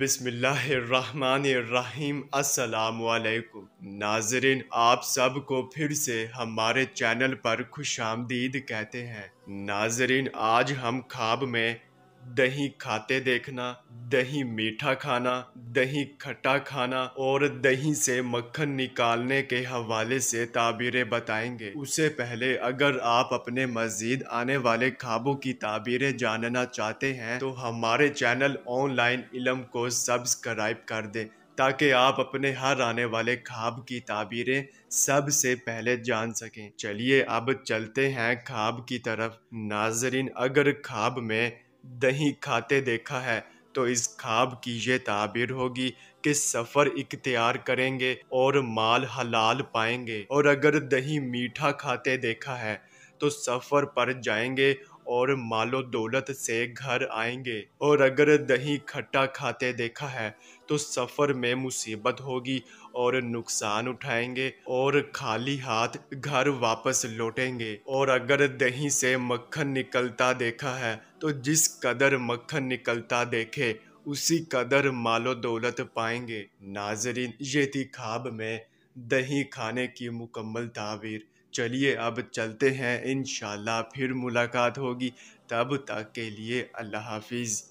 بسم اللہ الرحمن الرحیم۔ السلام علیکم ناظرین، آپ سب کو پھر سے ہمارے چینل پر خوش آمدید کہتے ہیں۔ ناظرین، آج ہم خواب میں دہی کھاتے دیکھنا، دہی میٹھا کھانا، دہی کھٹا کھانا اور دہی سے مکھن نکالنے کے حوالے سے تعبیریں بتائیں گے۔ اس سے پہلے اگر آپ اپنے مزید آنے والے خوابوں کی تعبیریں جاننا چاہتے ہیں تو ہمارے چینل آن لائن علم کو سبسکرائب کر دیں تاکہ آپ اپنے ہر آنے والے خواب کی تعبیریں سب سے پہلے جان سکیں۔ چلیے اب چلتے ہیں خواب کی طرف۔ ناظرین، اگر خواب میں دہی کھاتے دیکھا ہے تو اس خواب کی یہ تعبیر ہوگی کہ سفر اختیار کریں گے اور مال حلال پائیں گے، اور اگر دہی میٹھا کھاتے دیکھا ہے تو سفر پر جائیں گے اور مال و دولت سے گھر آئیں گے، اور اگر دہی کھٹا کھاتے دیکھا ہے تو سفر میں مصیبت ہوگی اور نقصان اٹھائیں گے اور خالی ہاتھ گھر واپس لوٹیں گے، اور اگر دہی سے مکھن نکلتا دیکھا ہے تو جس قدر مکھن نکلتا دیکھے اسی قدر مال و دولت پائیں گے۔ ناظرین، یہ تھی خواب میں دہی کھانے کی مکمل تعبیر۔ چلیے اب چلتے ہیں، انشاءاللہ پھر ملاقات ہوگی، تب تک کے لیے اللہ حافظ۔